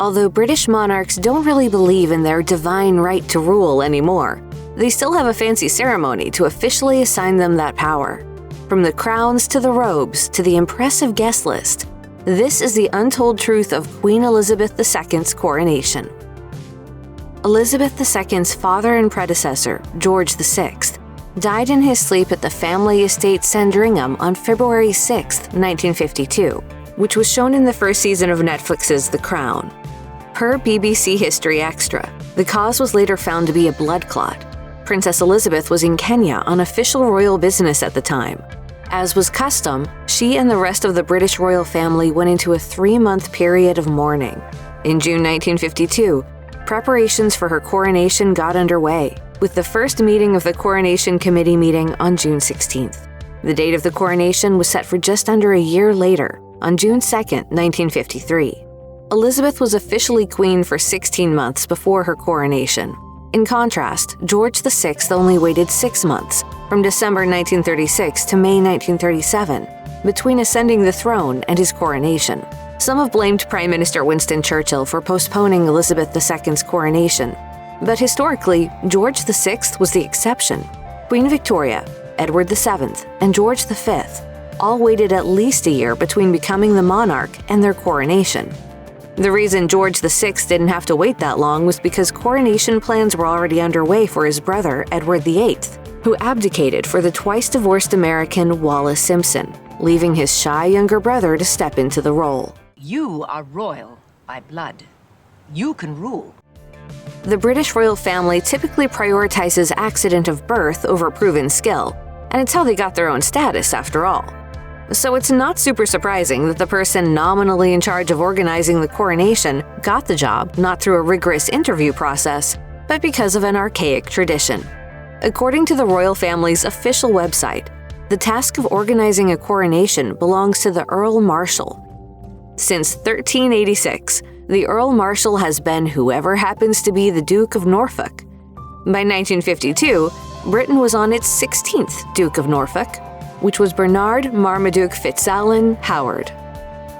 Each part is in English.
Although British monarchs don't really believe in their divine right to rule anymore, they still have a fancy ceremony to officially assign them that power. From the crowns to the robes to the impressive guest list, this is the untold truth of Queen Elizabeth II's coronation. Elizabeth II's father and predecessor, George VI, died in his sleep at the family estate Sandringham on February 6, 1952, which was shown in the first season of Netflix's The Crown. Per BBC History Extra, the cause was later found to be a blood clot. Princess Elizabeth was in Kenya on official royal business at the time. As was custom, she and the rest of the British royal family went into a 3-month period of mourning. In June 1952, preparations for her coronation got underway, with the first meeting of the Coronation Committee meeting on June 16th. The date of the coronation was set for just under a year later, on June 2, 1953. Elizabeth was officially queen for 16 months before her coronation. In contrast, George VI only waited 6 months, from December 1936 to May 1937, between ascending the throne and his coronation. Some have blamed Prime Minister Winston Churchill for postponing Elizabeth II's coronation, but historically, George VI was the exception. Queen Victoria, Edward VII, and George V all waited at least a year between becoming the monarch and their coronation. The reason George VI didn't have to wait that long was because coronation plans were already underway for his brother, Edward VIII, who abdicated for the twice-divorced American Wallis Simpson, leaving his shy younger brother to step into the role. You are royal by blood. You can rule. The British royal family typically prioritizes accident of birth over proven skill, and it's how they got their own status after all. So it's not super surprising that the person nominally in charge of organizing the coronation got the job not through a rigorous interview process, but because of an archaic tradition. According to the royal family's official website, the task of organizing a coronation belongs to the Earl Marshal. Since 1386, the Earl Marshal has been whoever happens to be the Duke of Norfolk. By 1952, Britain was on its 16th Duke of Norfolk, which was Bernard Marmaduke Fitzalan Howard.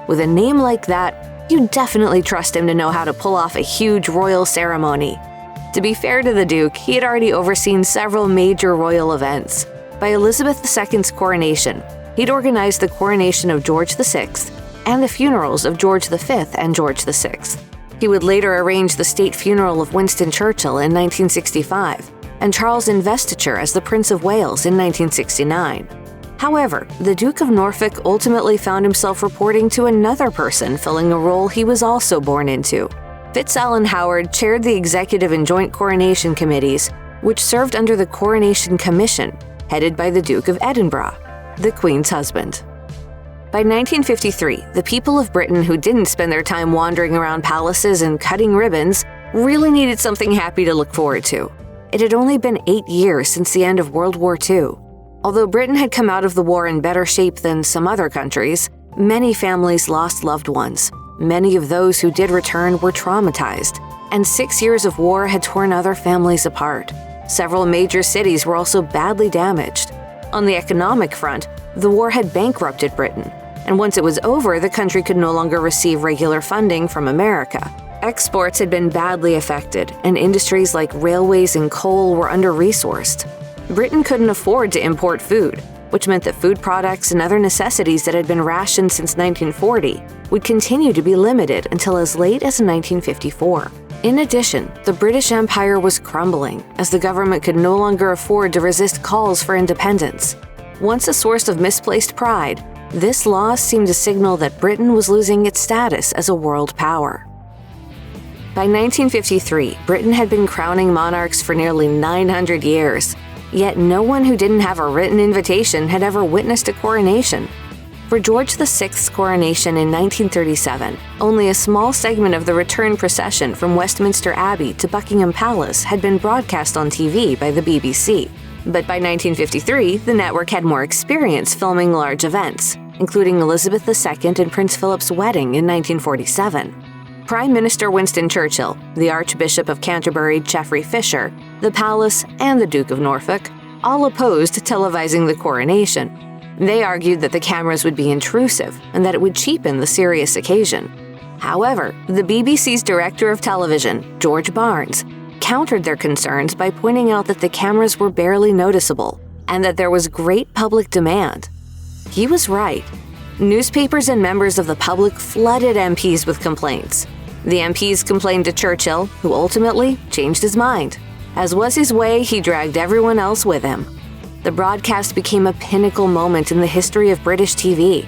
With a name like that, you definitely trust him to know how to pull off a huge royal ceremony. To be fair to the Duke, he had already overseen several major royal events. By Elizabeth II's coronation, he'd organized the coronation of George VI and the funerals of George V and George VI. He would later arrange the state funeral of Winston Churchill in 1965 and Charles' investiture as the Prince of Wales in 1969. However, the Duke of Norfolk ultimately found himself reporting to another person filling a role he was also born into. Fitzalan Howard chaired the executive and joint coronation committees, which served under the Coronation Commission, headed by the Duke of Edinburgh, the Queen's husband. By 1953, the people of Britain who didn't spend their time wandering around palaces and cutting ribbons really needed something happy to look forward to. It had only been 8 years since the end of World War II. Although Britain had come out of the war in better shape than some other countries, many families lost loved ones. Many of those who did return were traumatized, and 6 years of war had torn other families apart. Several major cities were also badly damaged. On the economic front, the war had bankrupted Britain, and once it was over, the country could no longer receive regular funding from America. Exports had been badly affected, and industries like railways and coal were under-resourced. Britain couldn't afford to import food, which meant that food products and other necessities that had been rationed since 1940 would continue to be limited until as late as 1954. In addition, the British Empire was crumbling, as the government could no longer afford to resist calls for independence. Once a source of misplaced pride, this loss seemed to signal that Britain was losing its status as a world power. By 1953, Britain had been crowning monarchs for nearly 900 years, yet no one who didn't have a written invitation had ever witnessed a coronation. For George VI's coronation in 1937, only a small segment of the return procession from Westminster Abbey to Buckingham Palace had been broadcast on TV by the BBC. But by 1953, the network had more experience filming large events, including Elizabeth II and Prince Philip's wedding in 1947. Prime Minister Winston Churchill, the Archbishop of Canterbury Geoffrey Fisher, the Palace, and the Duke of Norfolk all opposed televising the coronation. They argued that the cameras would be intrusive and that it would cheapen the serious occasion. However, the BBC's director of television, George Barnes, countered their concerns by pointing out that the cameras were barely noticeable and that there was great public demand. He was right. Newspapers and members of the public flooded MPs with complaints. The MPs complained to Churchill, who ultimately changed his mind. As was his way, he dragged everyone else with him. The broadcast became a pinnacle moment in the history of British TV.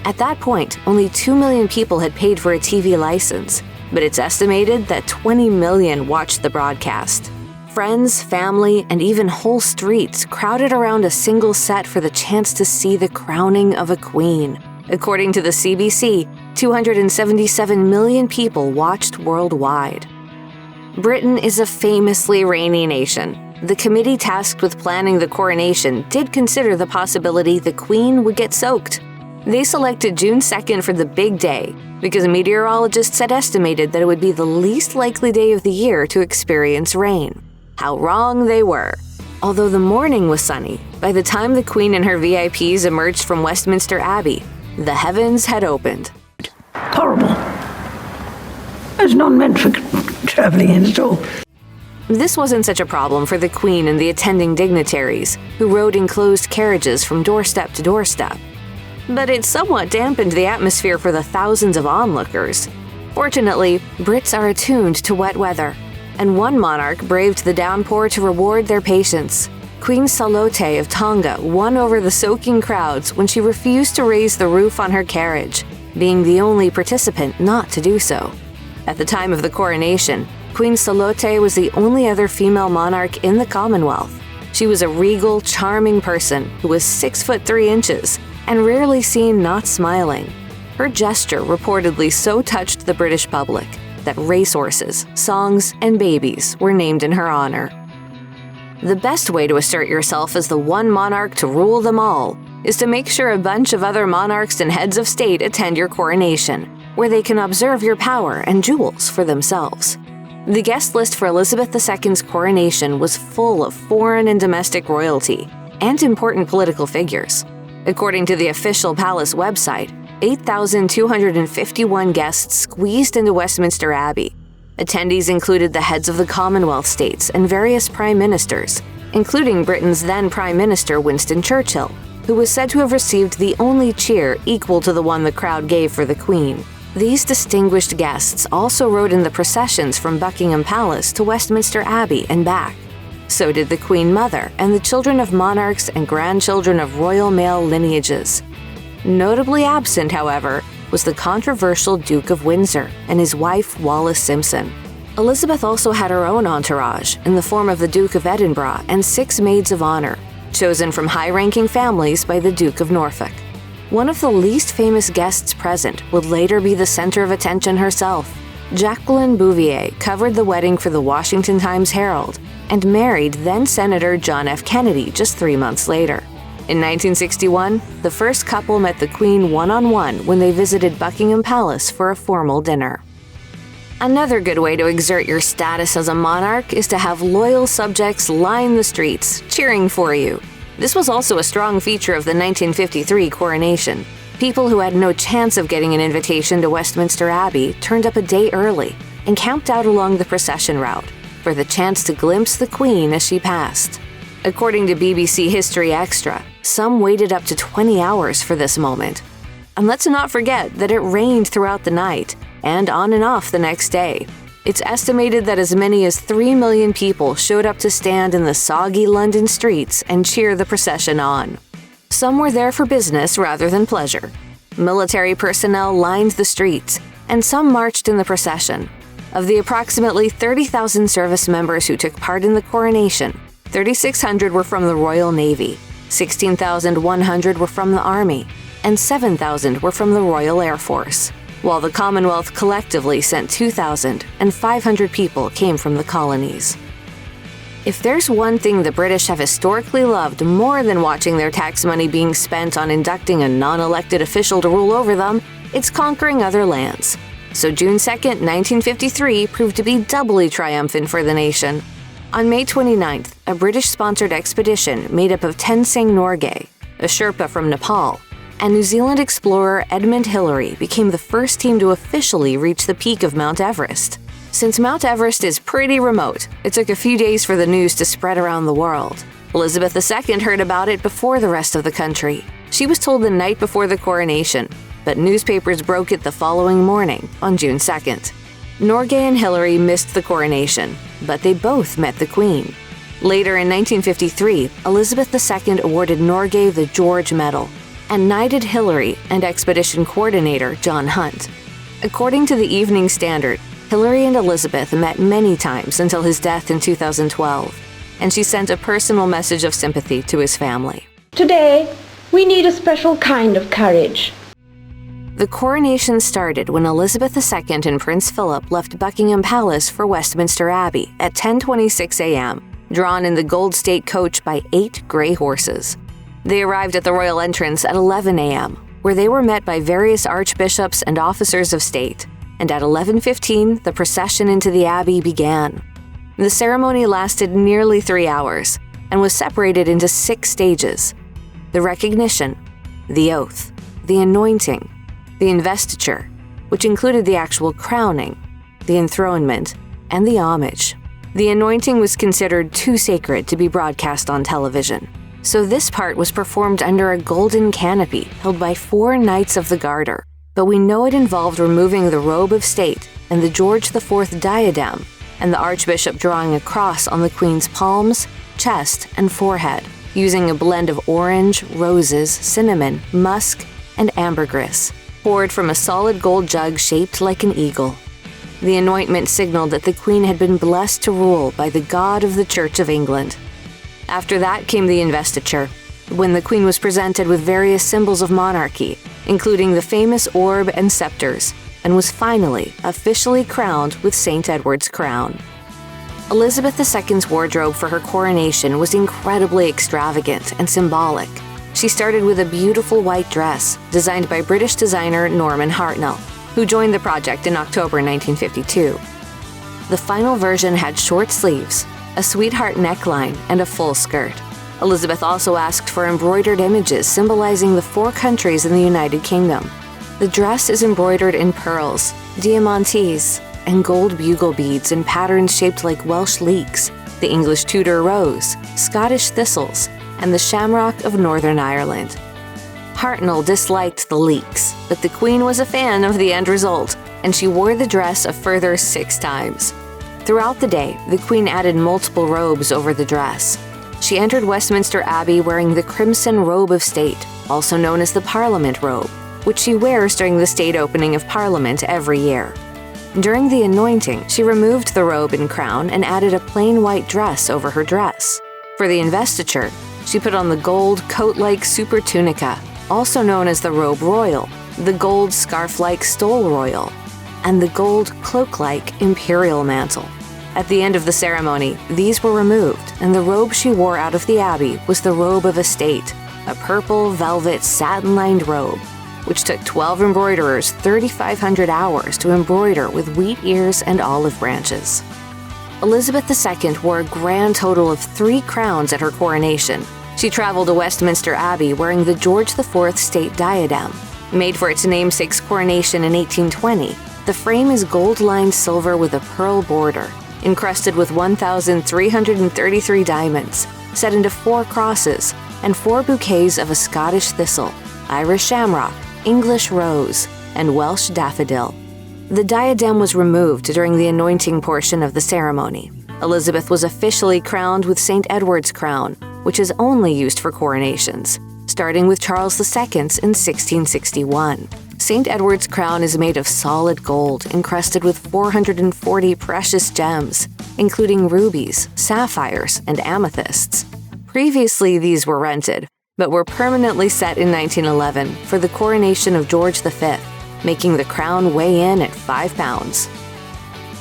At that point, only 2 million people had paid for a TV license, but it's estimated that 20 million watched the broadcast. Friends, family, and even whole streets crowded around a single set for the chance to see the crowning of a queen. According to the CBC, 277 million people watched worldwide. Britain is a famously rainy nation. The committee tasked with planning the coronation did consider the possibility the Queen would get soaked. They selected June 2nd for the big day because meteorologists had estimated that it would be the least likely day of the year to experience rain. How wrong they were. Although the morning was sunny, by the time the Queen and her VIPs emerged from Westminster Abbey, the heavens had opened. Horrible. It's not meant for traveling in at all. This wasn't such a problem for the Queen and the attending dignitaries, who rode in closed carriages from doorstep to doorstep. But it somewhat dampened the atmosphere for the thousands of onlookers. Fortunately, Brits are attuned to wet weather, and one monarch braved the downpour to reward their patience. Queen Salote of Tonga won over the soaking crowds when she refused to raise the roof on her carriage, being the only participant not to do so. At the time of the coronation, Queen Salote was the only other female monarch in the Commonwealth. She was a regal, charming person who was 6'3" and rarely seen not smiling. Her gesture reportedly so touched the British public that racehorses, songs, and babies were named in her honor. The best way to assert yourself as the one monarch to rule them all is to make sure a bunch of other monarchs and heads of state attend your coronation, where they can observe your power and jewels for themselves. The guest list for Elizabeth II's coronation was full of foreign and domestic royalty and important political figures. According to the official palace website, 8,251 guests squeezed into Westminster Abbey. Attendees included the heads of the Commonwealth states and various prime ministers, including Britain's then Prime Minister Winston Churchill, who was said to have received the only cheer equal to the one the crowd gave for the Queen. These distinguished guests also rode in the processions from Buckingham Palace to Westminster Abbey and back. So did the Queen Mother and the children of monarchs and grandchildren of royal male lineages. Notably absent, however, was the controversial Duke of Windsor and his wife Wallis Simpson. Elizabeth also had her own entourage in the form of the Duke of Edinburgh and 6 maids of honor, chosen from high-ranking families by the Duke of Norfolk. One of the least famous guests present would later be the center of attention herself. Jacqueline Bouvier covered the wedding for the Washington Times-Herald and married then-Senator John F. Kennedy just 3 months later. In 1961, the first couple met the Queen one-on-one when they visited Buckingham Palace for a formal dinner. Another good way to exert your status as a monarch is to have loyal subjects line the streets, cheering for you. This was also a strong feature of the 1953 coronation. People who had no chance of getting an invitation to Westminster Abbey turned up a day early and camped out along the procession route for the chance to glimpse the Queen as she passed. According to BBC History Extra, some waited up to 20 hours for this moment. And let's not forget that it rained throughout the night and on and off the next day. It's estimated that as many as 3 million people showed up to stand in the soggy London streets and cheer the procession on. Some were there for business rather than pleasure. Military personnel lined the streets, and some marched in the procession. Of the approximately 30,000 service members who took part in the coronation, 3,600 were from the Royal Navy, 16,100 were from the Army, and 7,000 were from the Royal Air Force, while the Commonwealth collectively sent 2,000 and 500 people came from the colonies. If there's one thing the British have historically loved more than watching their tax money being spent on inducting a non-elected official to rule over them, it's conquering other lands. So June 2nd, 1953 proved to be doubly triumphant for the nation. On May 29th, a British-sponsored expedition made up of Tenzing Norgay, a Sherpa from Nepal, and New Zealand explorer Edmund Hillary became the first team to officially reach the peak of Mount Everest. Since Mount Everest is pretty remote, it took a few days for the news to spread around the world. Elizabeth II heard about it before the rest of the country. She was told the night before the coronation, but newspapers broke it the following morning, on June 2nd. Norgay and Hillary missed the coronation, but they both met the Queen. Later in 1953, Elizabeth II awarded Norgay the George Medal and knighted Hillary and expedition coordinator John Hunt. According to the Evening Standard, Hillary and Elizabeth met many times until his death in 2012, and she sent a personal message of sympathy to his family. Today, we need a special kind of courage. The coronation started when Elizabeth II and Prince Philip left Buckingham Palace for Westminster Abbey at 10:26 a.m., drawn in the Gold State coach by 8 gray horses. They arrived at the royal entrance at 11 a.m., where they were met by various archbishops and officers of state, and at 11:15, the procession into the abbey began. The ceremony lasted nearly 3 hours and was separated into 6 stages: the recognition, the oath, the anointing, the investiture, which included the actual crowning, the enthronement, and the homage. The anointing was considered too sacred to be broadcast on television, so this part was performed under a golden canopy held by 4 Knights of the Garter, but we know it involved removing the robe of state and the George IV diadem, and the Archbishop drawing a cross on the Queen's palms, chest, and forehead, using a blend of orange, roses, cinnamon, musk, and ambergris, poured from a solid gold jug shaped like an eagle. The anointment signaled that the Queen had been blessed to rule by the God of the Church of England. After that came the investiture, when the Queen was presented with various symbols of monarchy, including the famous orb and scepters, and was finally officially crowned with St. Edward's crown. Elizabeth II's wardrobe for her coronation was incredibly extravagant and symbolic. She started with a beautiful white dress designed by British designer Norman Hartnell, who joined the project in October 1952. The final version had short sleeves, a sweetheart neckline, and a full skirt. Elizabeth also asked for embroidered images symbolizing the 4 countries in the United Kingdom. The dress is embroidered in pearls, diamantes, and gold bugle beads in patterns shaped like Welsh leeks, the English Tudor rose, Scottish thistles, and the shamrock of Northern Ireland. Hartnell disliked the leeks, but the Queen was a fan of the end result, and she wore the dress a further 6 times. Throughout the day, the Queen added multiple robes over the dress. She entered Westminster Abbey wearing the crimson robe of state, also known as the Parliament robe, which she wears during the state opening of Parliament every year. During the anointing, she removed the robe and crown and added a plain white dress over her dress. For the investiture, she put on the gold coat-like super tunica, also known as the robe royal, the gold scarf-like stole royal, and the gold cloak-like imperial mantle. At the end of the ceremony, these were removed, and the robe she wore out of the abbey was the robe of estate, a purple velvet satin-lined robe, which took 12 embroiderers 3,500 hours to embroider with wheat ears and olive branches. Elizabeth II wore a grand total of 3 crowns at her coronation. She traveled to Westminster Abbey wearing the George IV state diadem. Made for its namesake's coronation in 1820, the frame is gold-lined silver with a pearl border, encrusted with 1,333 diamonds, set into 4 crosses, and 4 bouquets of a Scottish thistle, Irish shamrock, English rose, and Welsh daffodil. The diadem was removed during the anointing portion of the ceremony. Elizabeth was officially crowned with St. Edward's crown, which is only used for coronations, starting with Charles II's in 1661. St. Edward's crown is made of solid gold encrusted with 440 precious gems, including rubies, sapphires, and amethysts. Previously, these were rented, but were permanently set in 1911 for the coronation of George V, making the crown weigh in at 5 pounds.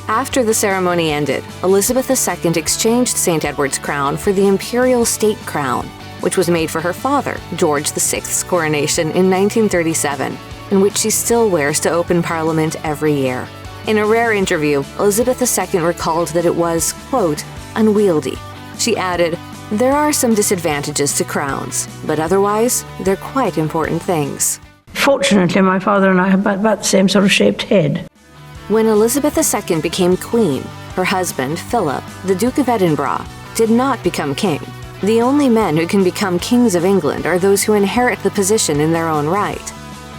After the ceremony ended, Elizabeth II exchanged St. Edward's crown for the imperial state crown, which was made for her father, George VI's coronation in 1937, and which she still wears to open Parliament every year. In a rare interview, Elizabeth II recalled that it was, quote, unwieldy. She added, There are some disadvantages to crowns, but otherwise, they're quite important things. Fortunately, my father and I have about the same sort of shaped head. When Elizabeth II became queen, her husband, Philip, the Duke of Edinburgh, did not become king. The only men who can become kings of England are those who inherit the position in their own right.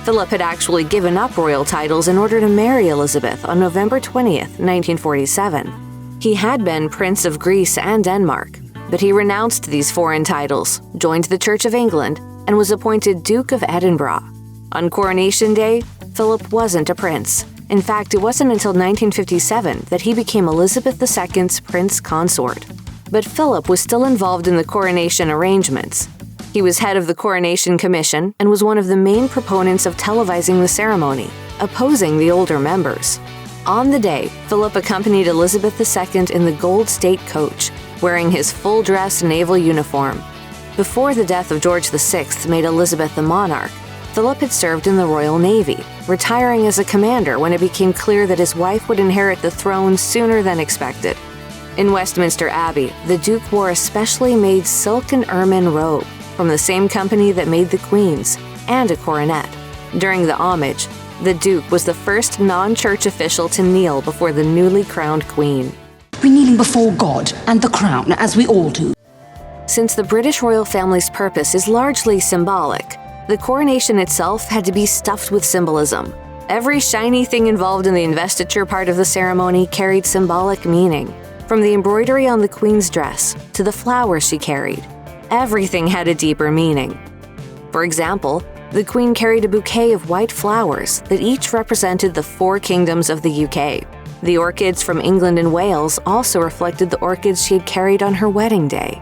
Philip had actually given up royal titles in order to marry Elizabeth on November 20th, 1947. He had been Prince of Greece and Denmark, but he renounced these foreign titles, joined the Church of England, and was appointed Duke of Edinburgh. On Coronation Day, Philip wasn't a prince. In fact, it wasn't until 1957 that he became Elizabeth II's prince consort. But Philip was still involved in the coronation arrangements. He was head of the Coronation Commission and was one of the main proponents of televising the ceremony, opposing the older members. On the day, Philip accompanied Elizabeth II in the gold state coach, wearing his full-dress naval uniform. Before the death of George VI made Elizabeth the monarch, Philip had served in the Royal Navy, retiring as a commander when it became clear that his wife would inherit the throne sooner than expected. In Westminster Abbey, the Duke wore a specially made silk and ermine robe from the same company that made the Queen's, and a coronet. During the homage, the Duke was the first non-church official to kneel before the newly crowned Queen. We're kneeling before God and the crown, as we all do. Since the British royal family's purpose is largely symbolic, the coronation itself had to be stuffed with symbolism. Every shiny thing involved in the investiture part of the ceremony carried symbolic meaning. From the embroidery on the Queen's dress to the flowers she carried, everything had a deeper meaning. For example, the Queen carried a bouquet of white flowers that each represented the 4 kingdoms of the UK. The orchids from England and Wales also reflected the orchids she had carried on her wedding day.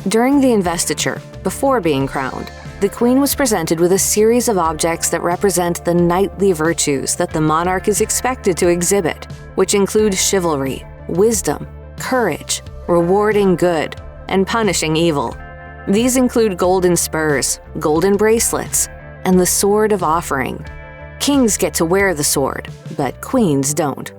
During the investiture, before being crowned, the Queen was presented with a series of objects that represent the knightly virtues that the monarch is expected to exhibit, which include chivalry, wisdom, courage, rewarding good, and punishing evil. These include golden spurs, golden bracelets, and the sword of offering. Kings get to wear the sword, but queens don't.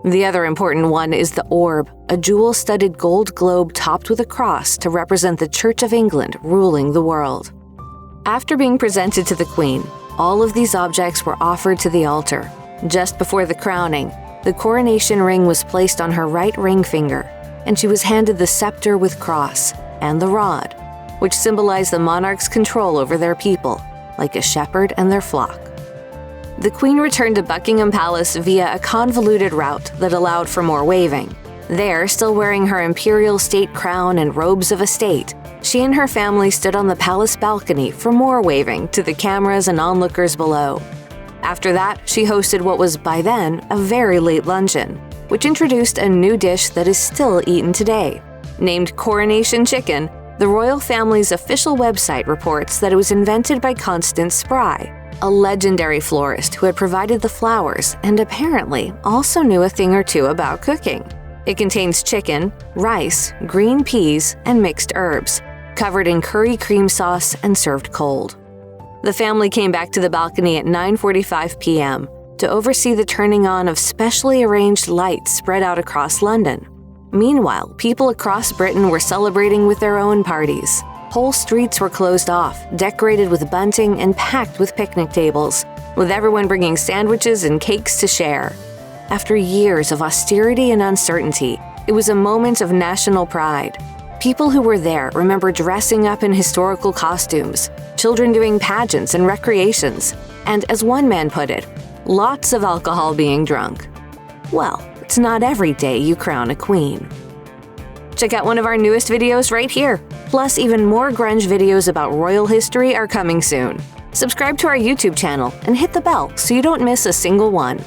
The other important one is the orb, a jewel-studded gold globe topped with a cross to represent the Church of England ruling the world. After being presented to the Queen, all of these objects were offered to the altar. Just before the crowning, the coronation ring was placed on her right ring finger, and she was handed the scepter with cross and the rod, which symbolized the monarch's control over their people, like a shepherd and their flock. The Queen returned to Buckingham Palace via a convoluted route that allowed for more waving. There, still wearing her imperial state crown and robes of estate, she and her family stood on the palace balcony for more waving to the cameras and onlookers below. After that, she hosted what was, by then, a very late luncheon, which introduced a new dish that is still eaten today. Named Coronation Chicken, the royal family's official website reports that it was invented by Constance Spry, a legendary florist who had provided the flowers and apparently also knew a thing or two about cooking. It contains chicken, rice, green peas, and mixed herbs, covered in curry cream sauce and served cold. The family came back to the balcony at 9:45 p.m. to oversee the turning on of specially arranged lights spread out across London. Meanwhile, people across Britain were celebrating with their own parties. Whole streets were closed off, decorated with bunting and packed with picnic tables, with everyone bringing sandwiches and cakes to share. After years of austerity and uncertainty, it was a moment of national pride. People who were there remember dressing up in historical costumes, children doing pageants and recreations, and as one man put it, lots of alcohol being drunk. Well, it's not every day you crown a queen. Check out one of our newest videos right here. Plus, even more grunge videos about royal history are coming soon. Subscribe to our YouTube channel and hit the bell so you don't miss a single one.